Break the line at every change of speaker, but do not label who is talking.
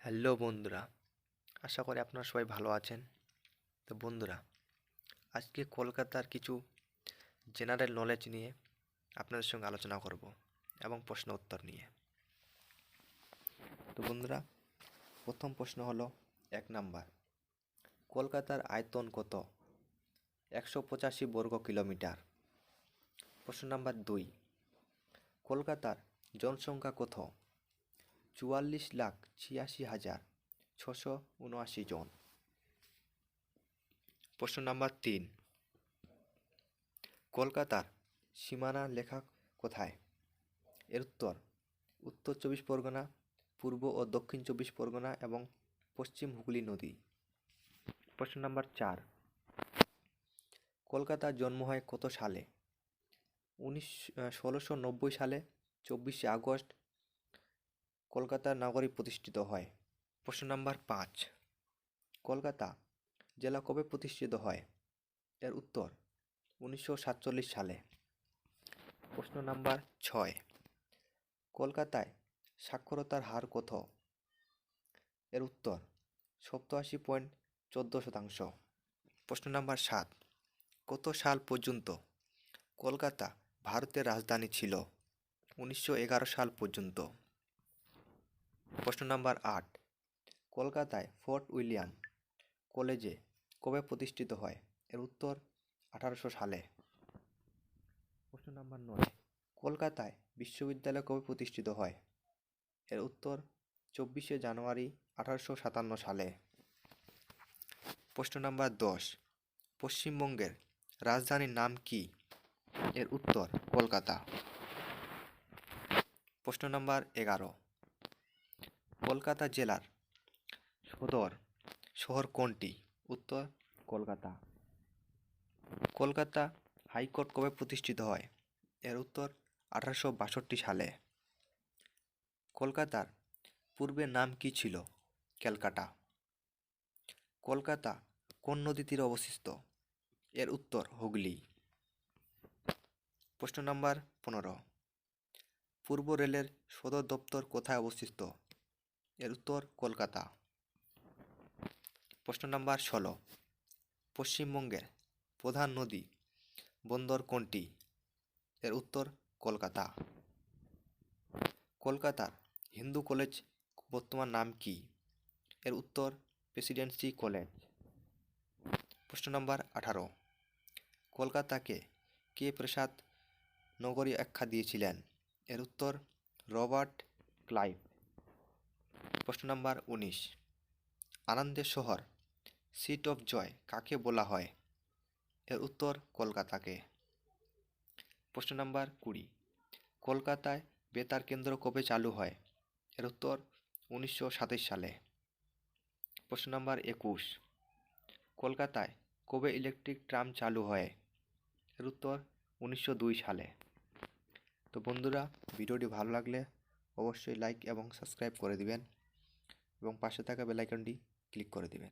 Hello বন্ধুরা, আশা করি আপনারা সবাই ভালো আছেন। তো বন্ধুরা, আজকে কলকাতার কিছু জেনারেল নলেজ নিয়ে আপনাদের সঙ্গে আলোচনা করব এবং প্রশ্ন উত্তর নিয়ে। তো বন্ধুরা, প্রথম প্রশ্ন হলো 1 নাম্বার, কলকাতার আয়তন কত? 185 বর্গ কিলোমিটার। প্রশ্ন নাম্বার 2, কলকাতার জনসংখ্যা কত? 44,86,679 জন। প্রশ্ন নাম্বার 3, কলকাতার সীমানা লেখা কোথায়? এর উত্তর উত্তর 24 পরগনা, পূর্ব ও দক্ষিণ 24 পরগনা এবং পশ্চিম হুগলি নদী। প্রশ্ন নাম্বার 4, কলকাতার জন্ম হয় কত সালে? 1690 সালে 24শে আগস্ট কলকাতার নগরী প্রতিষ্ঠিত হয়। প্রশ্ন নাম্বার 5, কলকাতা জেলা কবে প্রতিষ্ঠিত হয়? এর উত্তর 1947 সালে। প্রশ্ন নাম্বার 6, কলকাতায় সাক্ষরতার হার কত? এর উত্তর 87.14%। প্রশ্ন নাম্বার 7, কত সাল পর্যন্ত কলকাতা ভারতের রাজধানী ছিল? 1911 সাল পর্যন্ত। প্রশ্ন নাম্বার 8, কলকাতায় ফোর্ট উইলিয়াম কলেজে কবে প্রতিষ্ঠিত হয়? এর উত্তর 1800 সালে। প্রশ্ন নাম্বার 9, কলকাতায় বিশ্ববিদ্যালয় কবে প্রতিষ্ঠিত হয়? এর উত্তর 24শে জানুয়ারি 1857 সালে। প্রশ্ন নাম্বার 10, পশ্চিমবঙ্গের রাজধানীর নাম কি? এর উত্তর কলকাতা। প্রশ্ন নাম্বার 11, কলকাতা জেলার সদর শহর কোনটি? উত্তর কলকাতা। কলকাতা হাইকোর্ট কবে প্রতিষ্ঠিত হয়? এর উত্তর 1862 সালে। কলকাতার পূর্বের নাম কি ছিল? ক্যালকাটা। কলকাতা কোন নদীর তীরে অবস্থিত? এর উত্তর হুগলি। প্রশ্ন নাম্বার 15, পূর্ব রেলের সদর দপ্তর কোথায় অবস্থিত? এর উত্তর কলকাতা। প্রশ্ন নাম্বার 16, পশ্চিমবঙ্গের প্রধান নদী বন্দর কোনটি? এর উত্তর কলকাতা। কলকাতার হিন্দু কলেজ বর্তমান নাম কি? এর উত্তর প্রেসিডেন্সি কলেজ। প্রশ্ন নাম্বার 18, কলকাতাকে কে প্রাসাদ নগরী আখ্যা দিয়েছিলেন? এর উত্তর রবার্ট ক্লাইভ। প্রশ্ন নাম্বার 19, আনন্দের শহর সিট অফ জয় কাকে বলা হয়? এর উত্তর কলকাতাকে। প্রশ্ন নাম্বার 20, কলকাতায় বেতার কেন্দ্র কবে চালু হয়? এর উত্তর 1927 সালে। প্রশ্ন নাম্বার 21, কলকাতায় কবে ইলেকট্রিক ট্রাম চালু হয়? এর উত্তর 1902 সালে। তো বন্ধুরা, ভিডিওটি ভালো লাগলে অবশ্যই লাইক এবং সাবস্ক্রাইব করে দিবেন এবং পাশে থাকা বেল আইকনটি ক্লিক করে দিবেন।